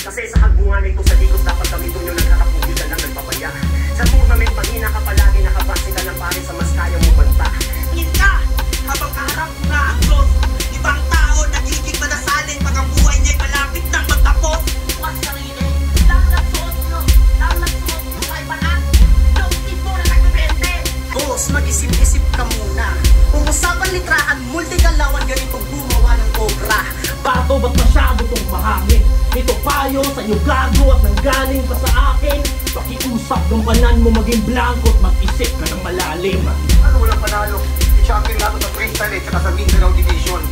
Kasi sa hagbungan ito sa dikos dapat kami doon yung nagkakapugyo ka lang nagpapaya. Sa tournament pangina ka palagi nakabase ka lang pare sa mas kaya mo banta. Kita! Habang kaharap ko na ang close, ibang tao nagiging manasalin pag ang buhay niya'y malapit nang magtapos. Huwag sarili, lang nagsuot nyo ay panan. Don't mo na nagbibente. Boss, mag-isip-isip ka muna. Kung usapan litrahan, multigalawan ganitong gumawa ng obra. Bato, ba't masyado tong mahangin? Ito payo sa iyo gago at nanggaling pa sa akin. Pakiusap ng panan mo maging blanco at mag-isip ka ng malalim. Ano walang panalo? I-champion nga ito sa freestyle at saka sa Mindanao Division.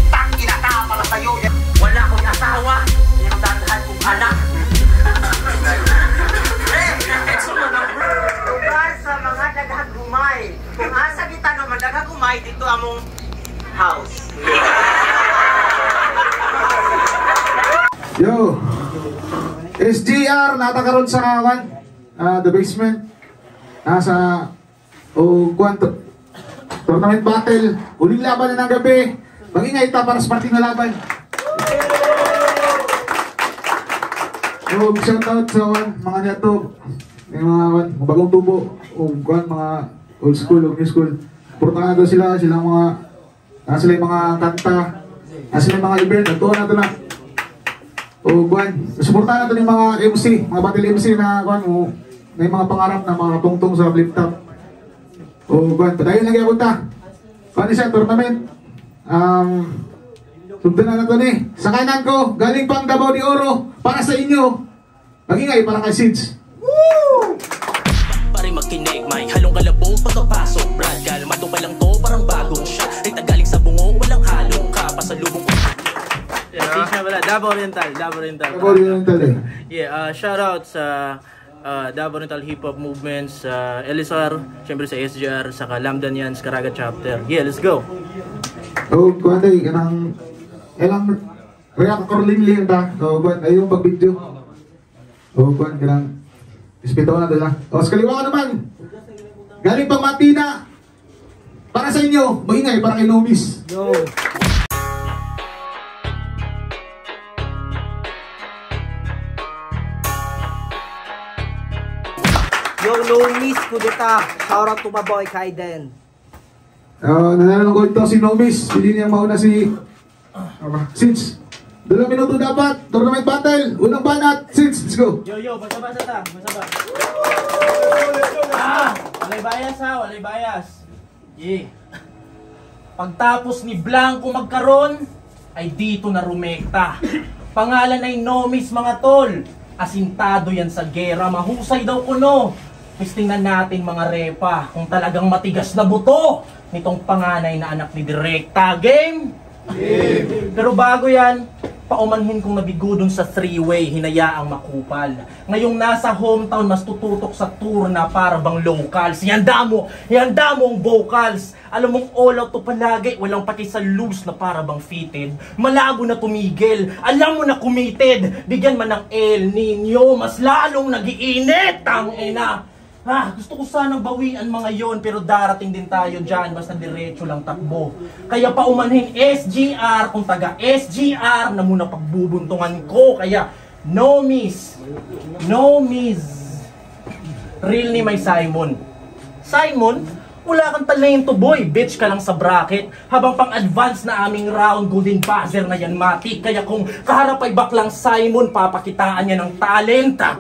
Tangina ka para sa'yo. Wala akong asawa, yung dadahan kong anak. Lugar sa mga daghagumay. Kung asa kita naman daghagumay, dito among house. Yo! SGR, natakaroon sa the basement. Nasa tournament battle. Uling laban na ng gabi. Mag-ingay ta para sa parting na laban. Shout out sa mga niyato. May mga bagong tubo. Mga old school, new school. Portahan daw sila. Silang mga sila yung mga kanta. Sila yung mga event. Nagtuwa na ito na. Suportahan natin yung mga MC, mga battle MC na may mga pangarap na mga tungtong sa flip top. Padayon lagi ako ta. Paano siya, tournament? Sundan na ito ni. Sa kanan ko, galing pang Davao de Oro, para sa inyo. Mag-ingay, para kay Sids. Woo! Pare makinig, may halong kalabong pagkapasok. Brad, kalma pa lang to, parang bagong shot. Ay tagaling sa bungo, walang halong ka. Pasalubong ko. Davao Oriental eh. Yeah, shout out sa Davao Oriental Hip Hop Movements, sa LSR, syempre sa SGR, sa Lambdan yan, sa Caraga Chapter. Yeah, let's go. Kuanday, kanang reactor ling ta. Ayun pag-video. Kanang ispito na dala. Sa kaliwa ka naman. Galing pang Matina. Para sa inyo, maingay, para kay Nomis. Yo. Yo, Nomis, kudeta. Shout out to my boy, Kaiden. Nananong ito si Nomis. Pili niya mauna si Sids. 2 minuto dapat. Tournament battle. Unang banat. Sids, let's go. Yo, basa-basa ta. Basa-basa. Walay bias ha, walay bias. Yeah. Pagtapos ni Blanco magkaroon, ay dito na rumekta. Pangalan ay Nomis mga tol. Asintado yan sa gera. Mahusay daw kuno. Tingnan natin mga repa kung talagang matigas na buto nitong panganay na anak ni Direkta. Game? Game! Pero bago yan, paumanhin kong nabigo dun sa 3-way, hinayaang makupal. Ngayong nasa hometown, mas tututok sa tour na para bang locals. Ihanda mo ang vocals. Alam mong all out to palagi, walang pati sa loose na para bang fitted. Malago na tumigil, alam mo na committed. Bigyan man ng El Nino, mas lalong nag-iinit. Tangina! Gusto ko sanang bawian mga yon, pero darating din tayo dyan, basta diretso lang takbo. Kaya paumanhin SGR, kung taga SGR na muna pagbubuntungan ko. Kaya no miss. Real ni may Simon, wala kang talento boy, bitch ka lang sa bracket. Habang pang-advance na aming round, golden buzzer na yan matik. Kaya kung kaharap ay baklang Simon, papakitaan niya ng talenta.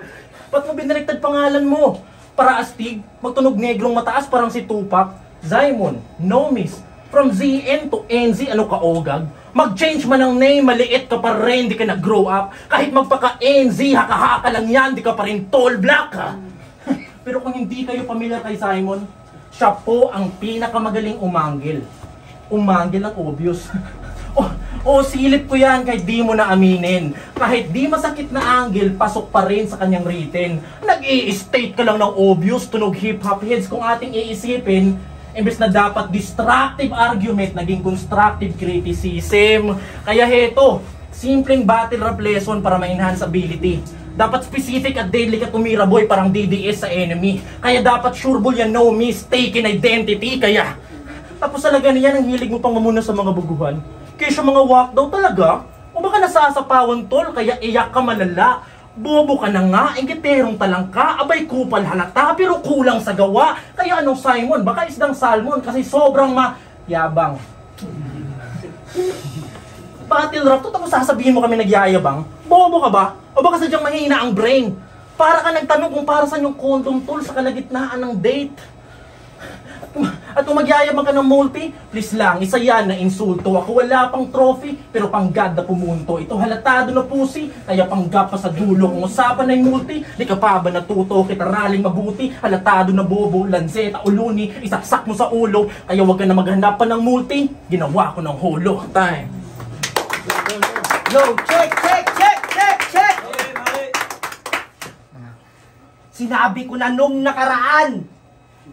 Ba't mo binaliktad pangalan mo? Para astig, magtunog negrong mataas parang si Tupac. Simon, Nomis, from ZN to NZ, ano ka ogag? Mag-change man ng name, maliit ka pa rin, di ka nag-grow up. Kahit magpaka-NZ, haka-haka lang yan, di ka pa rin tall black ha. Pero kung hindi kayo familiar kay Simon, siya po ang pinakamagaling umanggil. Umanggil ang obvious. silip ko yan kahit di mo na aminin. Kahit di masakit na angle, pasok pa rin sa kanyang written. Nag-i-state ka lang ng obvious, tunog hip-hop heads kung ating iisipin. Imbes na dapat destructive argument, naging constructive criticism. Kaya heto, simpleng battle rap lesson para ma-enhance ability. Dapat specific at deadly ka tumira boy, parang DDS sa enemy. Kaya dapat sureball yan, no mistaken identity. Kaya, tapos talaga niyan ang hilig mo pang mamuna sa mga buguhan. Kaya mga walk daw talaga, o O baka nasasapawan tol, kaya iyak ka malala. Bobo ka na nga, ingiterong talang ka, abay kupal halata, pero kulang sa gawa. Kaya anong Simon, baka isdang salmon, kasi sobrang mayabang. Battle rap to, tapos sasabihin mo kami nagyayabang? Bobo ka ba? O baka sadyang mahina ang brain? Para ka nagtanong kung para saan yung condom tol sa kalagitnaan ng date. At kung magyayabang ka ng multi, please lang, isa yan na insulto. Ako wala pang trophy, pero panggad na pumunto. Ito halatado na pusi, kaya panggap pa sa dulo. Kung usapan na yung multi, di ka pa ba natuto? Kita raling mabuti, halatado na bobo, lanseta, uluni, isaksak mo sa ulo. Kaya wag ka na maghanap pa ng multi, ginawa ko ng holo. Time. Yo, check! Sinabi ko na nung nakaraan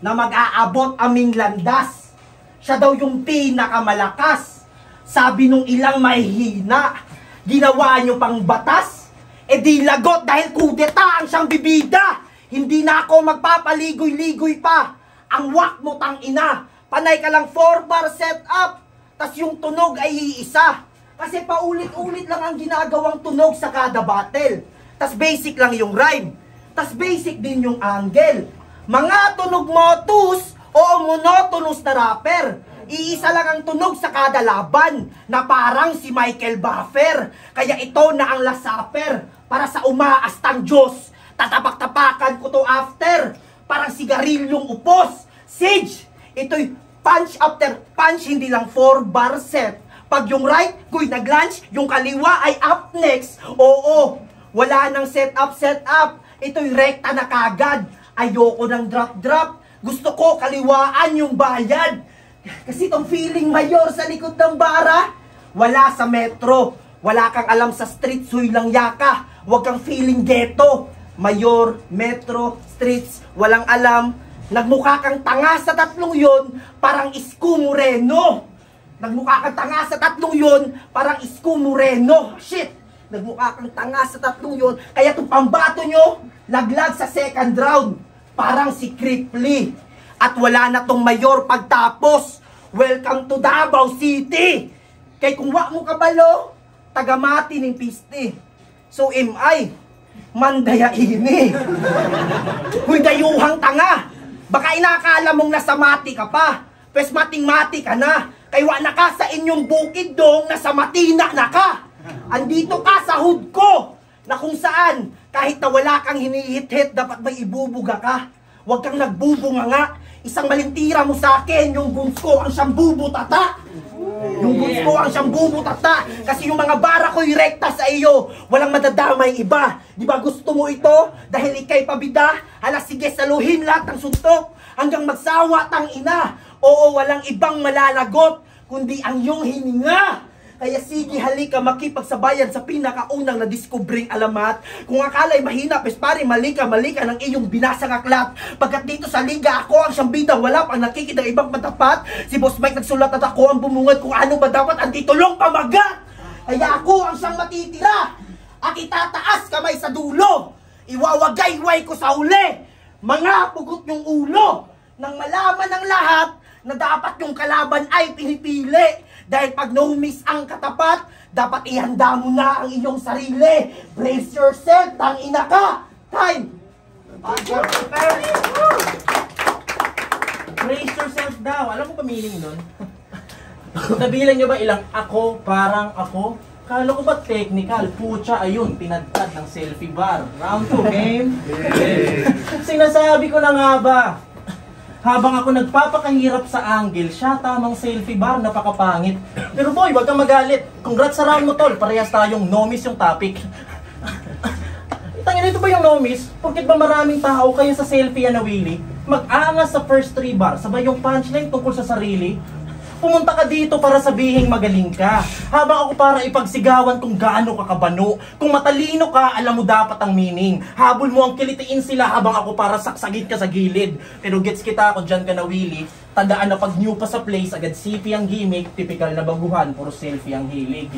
na mag-aabot aming landas. Siya daw yung pinakamalakas. Sabi nung ilang mahihina, ginawa nyo pang batas. E di lagot dahil kudeta ang siyang bibida. Hindi na ako magpapaligoy-ligoy pa. Ang wak mo tang ina. Panay ka lang 4-bar setup. Tas yung tunog ay iisa. Kasi paulit-ulit lang ang ginagawang tunog sa kada battle. Tas basic lang yung rhyme. Tas basic din yung angle. Mga tunog motus o monotonous na rapper. Iisa lang ang tunog sa kada laban na parang si Michael Buffer. Kaya ito na ang last supper para sa umaastang Diyos. Tatapak-tapakan ko to after. Parang sigarilyong upos. Siege, ito'y punch after punch, hindi lang 4-bar set. Pag yung right, kuy nag-lunch, yung kaliwa ay up next. Oo, wala nang setup. Ito'y rekta na kagad. Ayoko ng drop. Gusto ko kaliwaan yung bayad. Kasi itong feeling mayor sa likod ng bara, wala sa metro. Wala kang alam sa streets, huy lang yaka. Huwag kang feeling ghetto. Mayor, metro, streets, walang alam. Nagmukha kang tanga sa tatlong yon, parang Isko Moreno. Nagmukha kang tanga sa tatlong yon, parang Isko Moreno. Shit! Nagmukha kang tanga sa tatlong yon, kaya itong pambato nyo, laglag sa second round. Parang si Cripply. At wala na tong mayor pagtapos. Welcome to Davao City. Kay kung wak mo kabalo, tagamati ng piste. So MI, mandaya ini. Huy dayuhang tanga. Baka inakala mong nasa mati ka pa. Pes mating-mati ka na. Kay wak na ka sa inyong bukid dong, nasa matina na ka. Andito ka sa hood ko, na kung saan, kahit na wala kang hinihit-hit, dapat may ibubuga ka. Huwag kang nagbubunga nga. Isang malintira mo sa akin, yung guns ko ang siyang bubutata. Yung guns ko ang siyang bubutata. Kasi yung mga bara ko'y rekta sa iyo. Walang madadamay iba. Di ba gusto mo ito? Dahil ikay pabida, hala sige saluhin lahat ng suntok. Hanggang magsawa tang ina. Oo, walang ibang malalagot, kundi ang iyong hininga. Kaya sige halika makipagsabayan sa pinakaunang na-discovering alamat. Kung akala'y mahina, pare malika ng iyong binasang aklat. Pagkat dito sa liga, ako ang siyang bida, wala pang nakikita ng ibang matapat. Si Boss Mike nagsulat at ako ang bumungad kung ano ba dapat ang titulong pamagat. Kaya ako ang siyang matitira. At itataas kamay sa dulo. Iwawagayway ko sa uli. Mga pugot yung ulo. Nang malaman ng lahat na dapat yung kalaban ay pinipili. Dahil pag no-miss ang katapat, dapat ihanda mo na ang iyong sarili. Brace yourself, tangina ka. Time! Brace yourself daw. Alam mo ba meaning nun? Nabilang nyo ba ilang ako, parang ako? Kala ko ba technical? Pucha, ayun, pinagtad ng selfie bar. Round 2, game? Sinasabi ko na nga ba? Habang ako nagpapakahirap sa angle, siya tamang selfie bar, napakapangit. Pero boy, wag kang magalit. Congrats sa round mo tol, parehas tayong no-miss yung topic. Tangina, ito ba yung no-miss? Porkit ba maraming tao kayo sa selfie na Willy? Mag-angas sa first 3 bar, sabay yung punchline tungkol sa sarili. Pumunta ka dito para sabihing magaling ka. Habang ako para ipagsigawan kung gaano ka kabano. Kung matalino ka, alam mo dapat ang meaning. Habol mo ang kilitiin sila habang ako para saksagit ka sa gilid. Pero gets kita ako dyan ka na Willy. Tandaan na pag new pa sa place, agad sipi ang gimmick. Typical na baguhan, puro selfie ang hilig.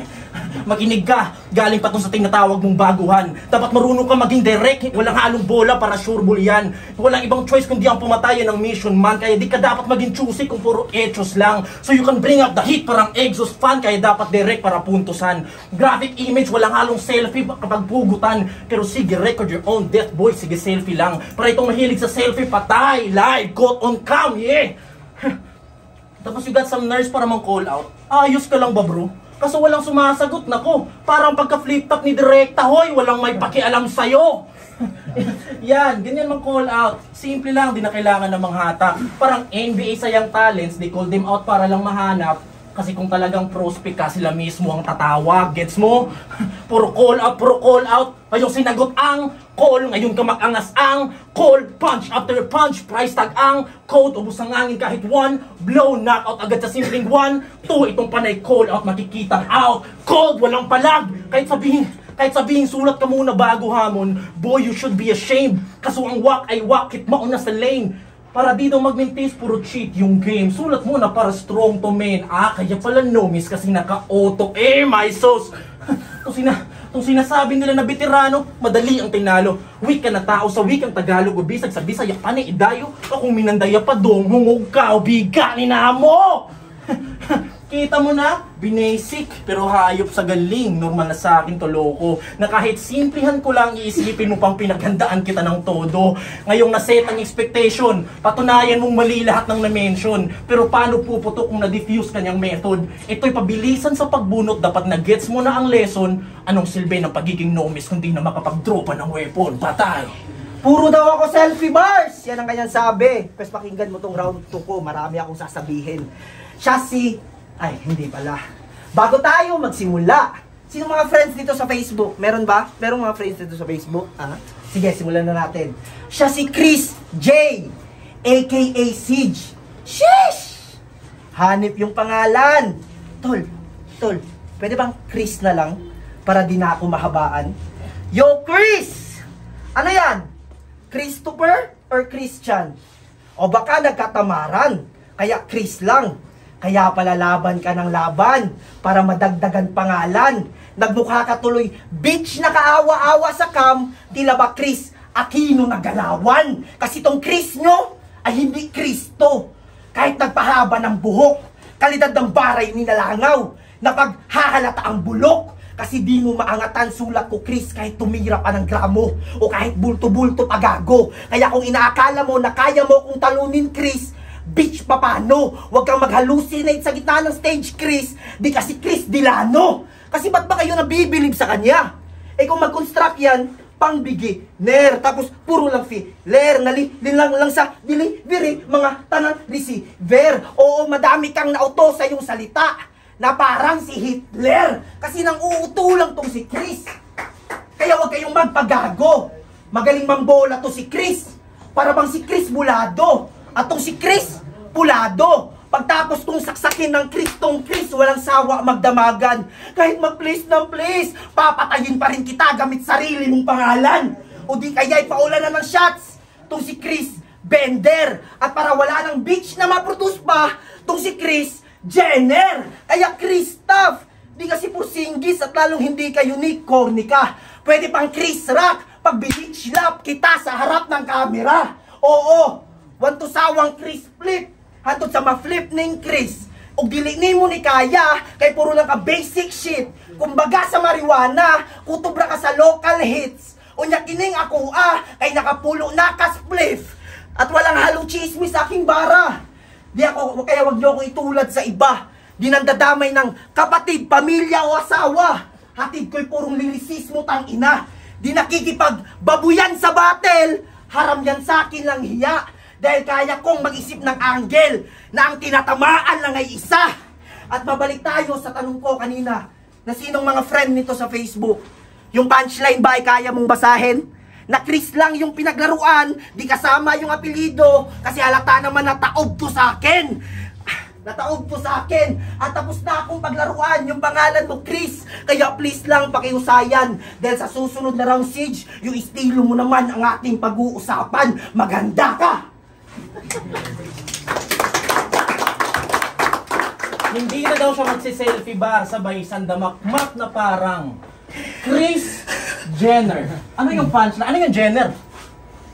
Makinig ka, galing pa to sa tinatawag mong baguhan. Dapat marunong ka maging direct, walang halong bola para sure ball yan. Walang ibang choice kundi ang pumatayan ng mission man, kaya di ka dapat maging choosy kung puro echos lang. So you can bring up the heat parang exhaust fan, kaya dapat direct para puntusan. Graphic image, walang halong selfie kapag pugutan. Pero sige, record your own death boy, sige selfie lang. Para itong mahilig sa selfie, patay, live, caught on cam, yeah! Tapos you got some nurse para mang call out. Ayos ka lang ba bro? Kaso walang sumasagot, nako. Parang pagka-flip top ni Direkta, hoy, walang may pakialam sa'yo. Yan, ganyan mang call out. Simple lang, di na kailangan ng manghatak. Parang NBA sa young talents, they call them out para lang mahanap. Kasi kung talagang prospect ka, sila mismo ang tatawag. Gets mo? Puro call out. Ngayong sinagot ang call, ngayon ka mag-angas ang call. Punch after punch, price tag ang code. Ubus ang angin kahit one, blow, knockout agad sa simpleng 1, 2, itong panay call out, makikitang out. Cold, walang palag. Kahit sabihin sulat ka muna bago hamon, boy, you should be ashamed. Kaso ang wak ay wak, hit mauna sa lane. Para di daw magmintis, puro cheat yung game. Sulat mo na para strong to main. Kaya pala no miss kasi naka-auto. My sauce! Itong sinasabi nila na veterano, madali ang tinalo. Weak ka na tao sa wikang Tagalog o bisag sa Bisaya pa ni idayo. O kung minandaya pa dong, hungog ka o biganin na mo! Kita mo na, binasic, pero hayop sa galing. Normal na sa akin to loko. Na kahit simplihan ko lang iisipin mo pang pinaghandaan kita ng todo. Ngayong naset ang expectation, patunayan mong mali lahat ng na-mention. Pero paano puputok kung na-diffuse kanyang method? Ito'y pabilisan sa pagbunot, dapat na-gets mo na ang lesson. Anong silbi ng pagiging nomis kung di na makapag-dropa ng weapon? Patay! Puro daw ako selfie bars! Yan ang kanyang sabi. Pwes pakinggan mo tong round 2 ko, marami akong sasabihin. Siya ay, hindi pala. Bago tayo magsimula, sino mga friends dito sa Facebook? Meron ba? Merong mga friends dito sa Facebook? Sige, simulan na natin. Siya si Chris J, a.k.a. Siege. Sheesh! Hanip yung pangalan. Tol, pwede bang Chris na lang? Para di na ako mahabaan. Yo, Chris! Ano yan? Christopher or Christian? O baka nagkatamaran, kaya Chris lang. Kaya pala laban ka ng laban para madagdagan pangalan. Nagmukha ka tuloy bitch na kaawa-awa sa cam, tila ba Chris Aquino na galawan. Kasi tong Chris nyo ay hindi Kristo. Kahit nagpahaba ng buhok, kalidad ng baray nilalangaw, napaghahalata ang bulok. Kasi di mo maangatan sulat ko Chris kahit tumira pa ng gramo o kahit bulto-bulto pagago. Kaya kung inaakala mo na kaya mo kung talunin Chris, bitch, papano? Huwag kang mag-hallucinate sa gitna ng stage, Chris. Di kasi Chris Dilano. Kasi ba't ba kayo nabibilib sa kanya? Kung mag-construct yan, pang beginner. Tapos puro lang filler. Lang sa delivery, mga tanang receiver. Oo, madami kang nauto sa iyong salita na parang si Hitler. Kasi nang uuto lang tong si Chris. Kaya huwag kayong magpagago. Magaling mambola to si Chris. Para bang si Chris Bulado. At tong si Chris, pulado. Pagtapos kong saksakin ng Chris, tong Chris, walang sawa magdamagan. Kahit mag-please ng please, papatayin pa rin kita gamit sarili mong pangalan. O di kaya ipaulan na ng shots. Tong si Chris, Bender. At para wala ng bitch na ma-produce pa, tong si Chris, Jenner. Kaya Christoph. Di kasi pusinggis at lalong hindi ka unique, corny ka. Pwede pang Chris Rock, pag bitch lap kita sa harap ng camera. Oo. Want to sawang Chris flip, hantod sa ma-flip ning Chris. O dili ni mo ni kaya, kay puro lang ka basic shit. Kumbaga sa marijuana, kutubra ka sa local hits. Unya kining ako kay nakapulo na ka spliff. At walang halong chismis sa aking bara. Di ako, kaya wag niyo ako itulad sa iba. Di nandadamay ng kapatid, pamilya o asawa. Hatid ko'y purong lilisismo tang ina. Di nakikipagbabuyan sa battle, haram yan sa akin lang hiya. Dahil kaya kong mag-isip ng angle na ang tinatamaan lang ay isa. At mabalik tayo sa tanong ko kanina na sinong mga friend nito sa Facebook. Yung punchline ba ay kaya mong basahin? Na Chris lang yung pinaglaruan, di kasama yung apelido. Kasi halata naman na taob to sa akin. Nataob po sa akin. At tapos na akong paglaruan yung pangalan mo Chris. Kaya please lang pakiusayan. Dahil sa susunod na round siege, yung estilo mo naman ang ating pag-uusapan. Maganda ka! Hindi na daw siya magsi-selfie bar sabay sandamakmak na parang Kris Jenner. Ano yung punchline? Ano yung Jenner?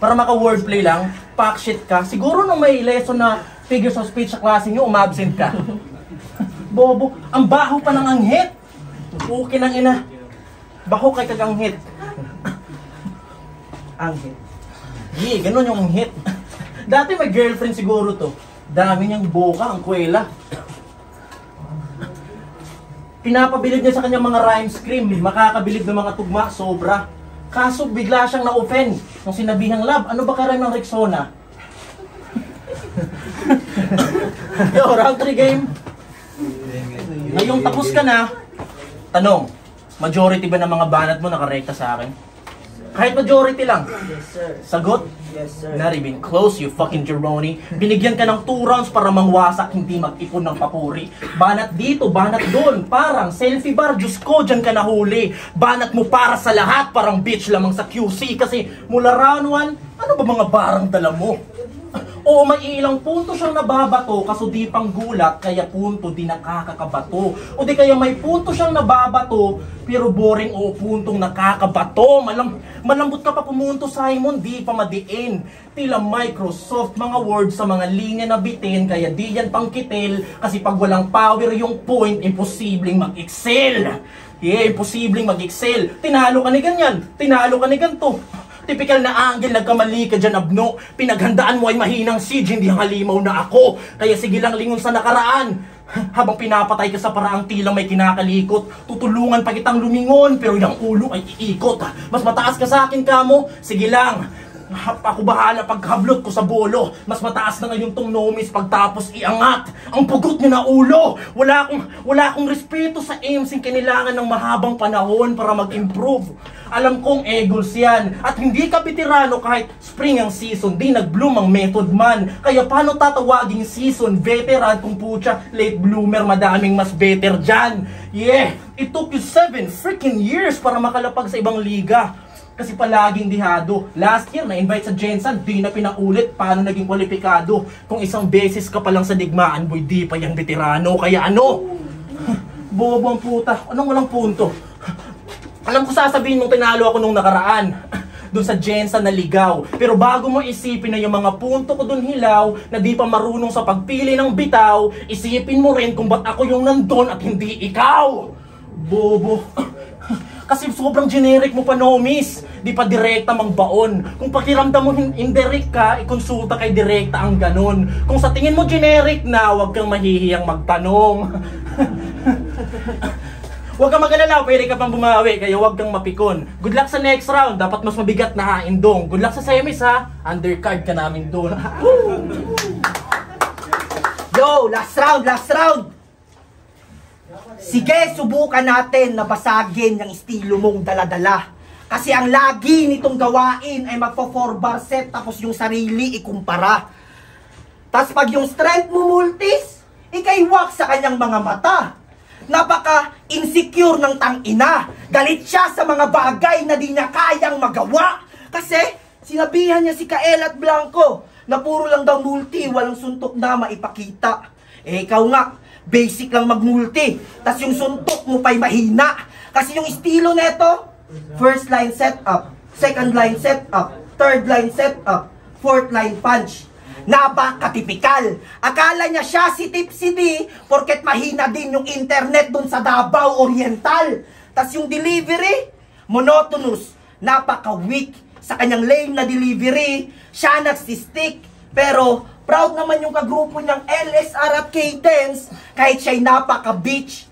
Para maka-wordplay lang, pack shit ka. Siguro nung may lesson na figures of speech sa klase nyo, umabsent ka. Bobo, ang baho pa ng anghit. Okay ng ina. Baho kay kaganghit. Anghit. Ganun yung anghit. Dati may girlfriend siguro to. Dami niyang boka, ang kwela. Pinapabilib niya sa kanyang mga rhyme scream. Makakabilib ng mga tugma, sobra. Kaso bigla siyang na-offend nung sinabihang, love, ano ba ka-rhyme ng Rexona? Yo, round 3 game. Ngayong tapos ka na, tanong, majority ba ng mga banat mo nakarekta sa akin? Kahit majority lang. Yes, sir. Sagot? Yes, sir. Not even close, you fucking jabroni. Binigyan ka ng 2 rounds para mangwasak, hindi mag-ipon ng papuri. Banat dito, banat doon. Parang selfie bar, Diyos ko, dyan ka nahuli. Banat mo para sa lahat, parang bitch lamang sa QC. Kasi mula round 1, ano ba mga barang dala mo? Oo, may ilang punto siyang nababato, kaso di pang gulat, kaya punto di nakakakabato. O di kaya may punto siyang nababato, pero boring o puntong nakakabato. Malambot ka pa pumunto, Simon, di pa madiin. Tila Microsoft, mga words sa mga linya na bitin, kaya di yan pang kitil, kasi pag walang power yung point, imposibleng mag-excel. Yeah, imposibleng mag-excel. Tinalo ka ni ganyan, tinalo ka ni ganito. Typical na angle, nagkamali ka dyan, abno. Pinaghandaan mo ay mahinang siege, hindi ang halimaw na ako. Kaya sige lang lingon sa nakaraan. Habang pinapatay ka sa paraang tila may kinakalikot, tutulungan pa kitang lumingon, pero yung ulo ay iikot. Mas mataas ka sa akin, kamo? Sige lang. Ako bahala paghablot ko sa bolo. Mas mataas na ngayon tong nomis pagtapos iangat. Ang pugot niya na ulo. Wala akong respeto sa aims. Kailangan ng mahabang panahon para mag-improve. Alam kong egos yan. At hindi ka veterano kahit spring ang season. Di nag-bloom ang method man. Kaya paano tatawaging season? Veteran kung putya, late bloomer, madaming mas better dyan. Yeah, it took you 7 freaking years para makalapag sa ibang liga. Kasi palaging dihado. Last year, na-invite sa Jensen, di na pinaulit paano naging kwalipikado. Kung isang beses ka pa lang sa digmaan, boy, di pa yan veterano. Kaya ano? Bobo ang puta. Anong walang punto? Alam ko sasabihin mong tinalo ako nung nakaraan. Doon sa Jensen na ligaw. Pero bago mo isipin na yung mga punto ko doon hilaw, na di pa marunong sa pagpili ng bitaw, isipin mo rin kung ba't ako yung nandun at hindi ikaw. Bobo. Kasi sobrang generic mo pa, nomis. Di pa direkta mang baon. Kung pakiramdam mo indirect ka, ikonsulta kay direkta ang ganon. Kung sa tingin mo generic na, huwag kang mahihiyang magtanong. Huwag kang mag-alala, pwede ka pang bumawi, kaya huwag kang mapikon. Good luck sa next round, dapat mas mabigat na haindong. Good luck sa semis ha, undercard ka namin doon. Yo, last round, last round! Sige, subukan natin na basagin yung estilo mong daladala. Kasi ang lagi nitong gawain ay magpo-4 bar set tapos yung sarili ikumpara. Tapos pag yung strength mo multis, ikaiwak sa kanyang mga mata. Napaka-insecure ng tangina. Galit siya sa mga bagay na di niya kayang magawa. Kasi sinabihan niya si Kael at Blanco na puro lang daw multi, walang suntok na maipakita. Eh ikaw nga, basic lang mag-multi. Tapos yung suntok mo pa'y mahina. Kasi yung estilo neto, first line setup, second line setup, third line setup, fourth line punch. Napaka-tipikal. Akala niya siya si Tipsy D porket mahina din yung internet dun sa Davao Oriental. Tapos yung delivery, monotonous. Napaka-weak sa kanyang lame na delivery. Siya nagsistik. Pero proud naman yung kagrupo niyang LSR at Cadence kahit siya'y napaka-bitch.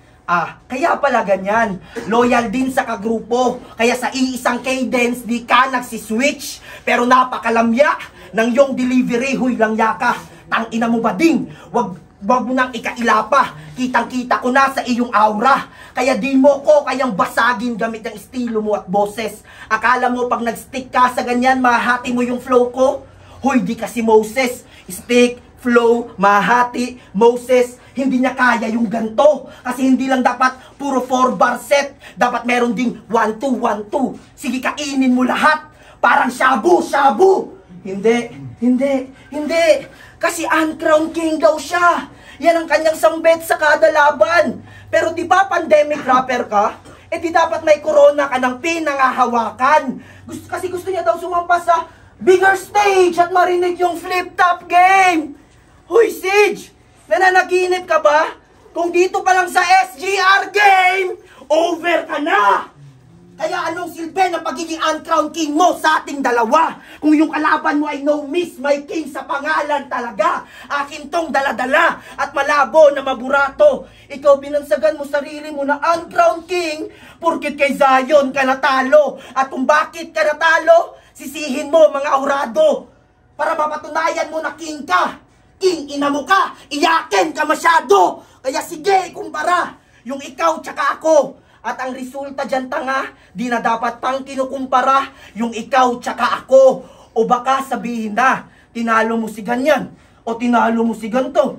Kaya pala ganyan. Loyal din sa kagrupo. Kaya sa iisang Cadence, di ka nagsiswitch. Pero napakalamya ng yung delivery, huy lang yaka. Tangina mo ba ding? Wag mo nang ikailapa. Kitang-kita ko na sa iyong aura. Kaya di mo ko kayang basagin gamit ang estilo mo at boses. Akala mo pag nag-stick ka sa ganyan, mahati mo yung flow ko? Hoy, di kasi Moses. Stick, flow, mahati, Moses. Hindi niya kaya yung ganto. Kasi hindi lang dapat puro 4 bar set. Dapat meron ding 1-2, 1-2. Sige, kainin mo lahat. Parang shabu, shabu. Hindi. Kasi uncrowned king daw siya. Yan ang kanyang sambet sa kada laban. Pero di ba pandemic rapper ka? Eh di dapat may corona ka ng pinangahawakan. Kasi gusto niya daw sumampas sa bigger stage at marinig yung flip-top game. Hoy Siege, nananaginip ka ba? Kung dito pa lang sa SGR game, over ka na! Kaya anong silbi ng pagiging uncrowned king mo sa ating dalawa? Kung yung kalaban mo ay no miss, may king sa pangalan talaga. Akin tong daladala at malabo na maburato. Ikaw binansagan mo sarili mo na uncrowned king, porkit kay Zion ka natalo. At kung bakit ka natalo, sisihin mo mga hurado. Para mapatunayan mo na king ka. King ina mo ka, iyakin ka masyado. Kaya sige, kumpara, yung ikaw tsaka ako. At ang resulta dyan tanga, di na dapat pang kinukumpara yung ikaw tsaka ako. O baka sabihin na, tinalo mo si ganyan o tinalo mo si ganto.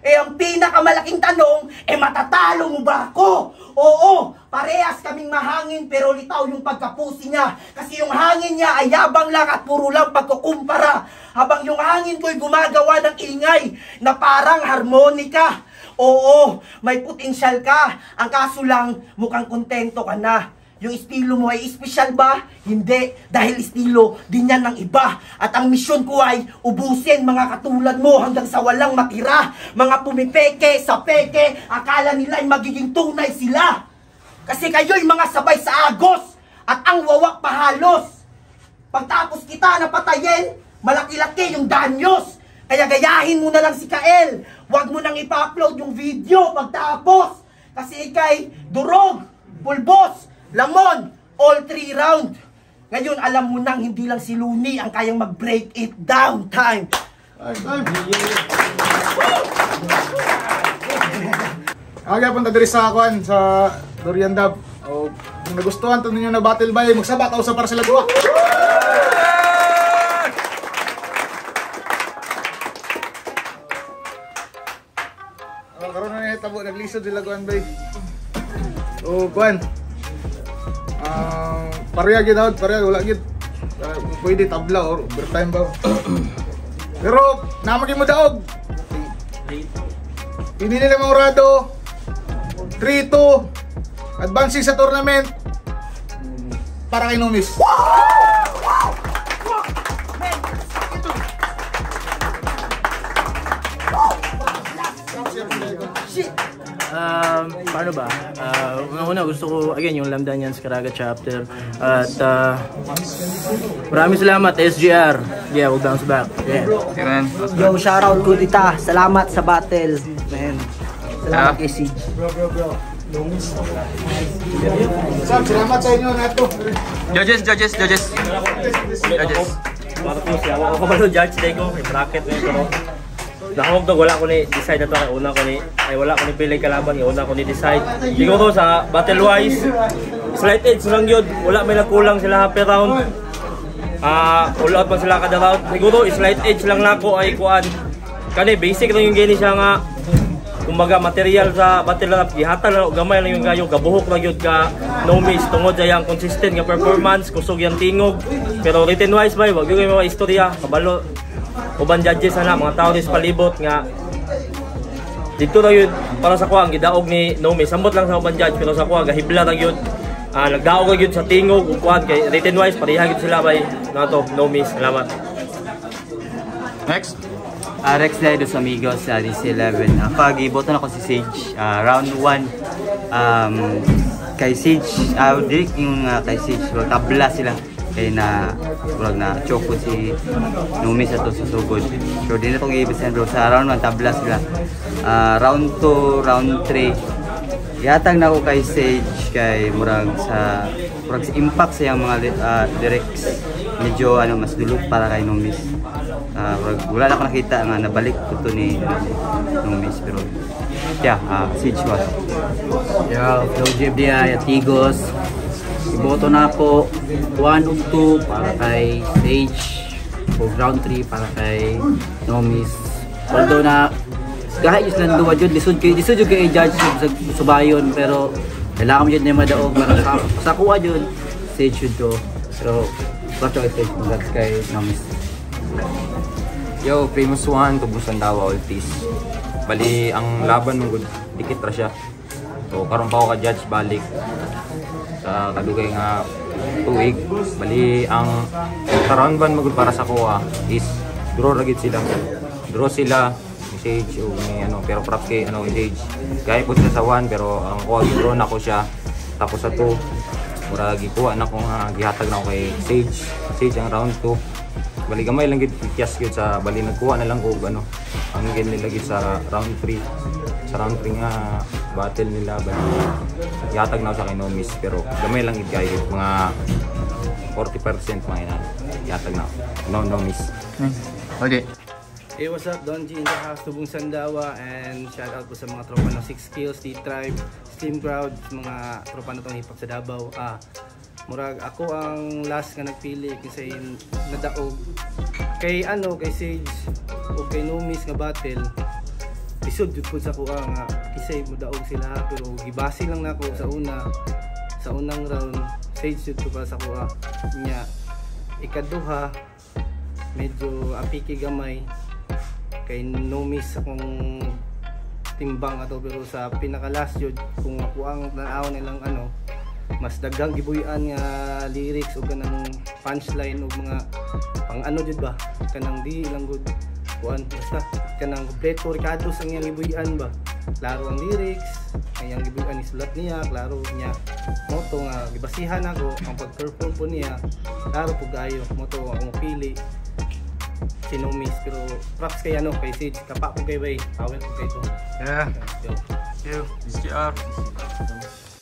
Eh ang pinakamalaking tanong, matatalo mo ba ako? Oo, parehas kaming mahangin pero litaw yung pagkapusi niya. Kasi yung hangin niya ay yabang lang at puro lang pagkukumpara. Habang yung hangin ko'y gumagawa ng ingay na parang harmonika. Oo, may potensyal ka. Ang kaso lang, mukhang kontento ka na. Yung estilo mo ay espesyal ba? Hindi, dahil estilo din yan ng iba. At ang misyon ko ay ubusin mga katulad mo hanggang sa walang matira. Mga pumipeke sa peke, akala nila ay magiging tunay sila. Kasi kayo'y mga sabay sa agos at ang wawak pahalos. Pagtapos kita napatayin, malaki-laki yung danyos. Kaya gayahin mo na lang si Kael. Huwag mo nang ipa-upload yung video pagtapos. Kasi ikay durog, pulbos, lamon, all 3 round. Ngayon alam mo nang hindi lang si Looney ang kayang mag-break it down time. Aga punta diri sa akuan sa Durian Dab. O kung nagustuhan to ninyo na battle bay, magsabak ako sa para sila duwa. Karon na tabo naglisod sila kuan bay. O kuan. Pareha gid daw, pareha wala gid. Pwede tabla or overtime ba. Pero namagi mo daog. Hindi nila maurado. 3-2. Advancing sa tournament. Para kay Nomis. Paano ba? Una gusto ko, again, yung Lamdanyan Skaraga chapter. At maraming salamat, SGR. Yeah, we'll bounce back. Yeah. Yo, shoutout ko dita. Salamat sa battle. Man. Salamat kay Siege. Sam, salamat sa inyo na ito. Judges. Ako ba no judge day ko? May bracket na ito. Nakawag to, wala ko ni decide na to. Wala ko ni pili kalaban. Una ko ni decide. Siguro sa battle wise, slight edge lang yun. Wala may nagkulang sila happy round. All out pa sila kada round. Siguro slight edge lang na ako ay kuan. Kani basic lang yung gini siya nga. Kumbaga material sa battle rap, gihatan lang gamay lang yung gayo, gabuhok lang yun ka no miss tungod sa yang consistent nga performance, kusog yang tingog. Pero written wise ba, wag yung mga istorya, kabalo. Uban judges na mga tao dis palibot nga dito lang yun para sa kuha ang gidaog ni no miss. Sambot lang sa uban judge pero sa kuha gahibla lang yun. Nagdaog lang yun sa tingog ug kuan kay written wise pareha gid sila bay nato no miss. Salamat. Next. Rex Day dos Amigos sa DC11. Pag-ibotan ako si Sage. Round 1. Kay Sage, direct yung kay Sage. Tabla sila. Kaya na choke po si Numi sa to sa sugod. So din na itong i-ibisan bro. Sa round 1 tabla sila. Round 2, round 3. Yatag na ako kay Sage. Kay murag sa impact sa yung mga directs. Medyo mas dulog para kay Numis. Wala na ako nakita nga nabalik ko to ni Numis pero Siege was. Yo, JFDI at Tigos. Iboto na ako 1 of 2 para kay Sage. For round 3 para kay Numis. Although na kahit yung landuwa dyan, lisod yung kay judge sa subayon pero kailangan mo dyan na madaog para sa kuha dyan Sage yun to. So bato kay Sage congrats kay Numis. Yo, Famous One, Tubusan Dawa, Altis. Bali ang laban mo gud dikit ra siya. So karon pa ako ka-judge balik sa kadugay nga tuig. Bali ang round 1 magud para sa kuha is draw ra gid sila. Draw sila ni Sage o ni ano, pero props kay ano Sage. Kaya pud sa 1 pero ang kuha draw na ko siya. Tapos sa 2 mura gikuha na ko nga gihatag na ko kay Sage. Sage ang round 2. Bali gamay lang gid kias gyud sa bali nagkuha na lang og ano ang game nila gid sa round 3. Sa round 3 nga battle nila bali gihatag na ko sa kay Nomis pero gamay lang gid kay mga 40% mga ina gihatag na Nomis. Okay. Hey, what's up? Don G in the house, Tubong Sandawa, and shout out po sa mga tropa ng 6 Kills, T-Tribe, Steam Crowd, mga tropa na itong hip-hop sa Davao. Murag ako ang last nga nagpili kasi nadaog kay ano, kay Sage o kay Nomis nga battle. Isod jud ko sa kuha nga kisay mudaog sila pero gibase lang nako sa unang round. Sage jud ko para sa kuha nya. Ikaduha medyo apiki gamay kay Nomis akong timbang ato pero sa pinaka last jud kung ako ang tanaw nilang ano mas daghang gibuyan nga lyrics o kanang punchline o mga pang ano jud ba kanang di lang gud kuan basta kanang kompleto Ricardo's ang iyang gibuyan ba klaro ang lyrics ang iyang gibuyan isulat niya klaro niya moto nga gibasihan ako ang pag-perform po niya klaro pug ayo moto ako mapili si Nomis pero props kay ano kay Sage kapa ko kay bay awet ko kay to Yeah. yo You.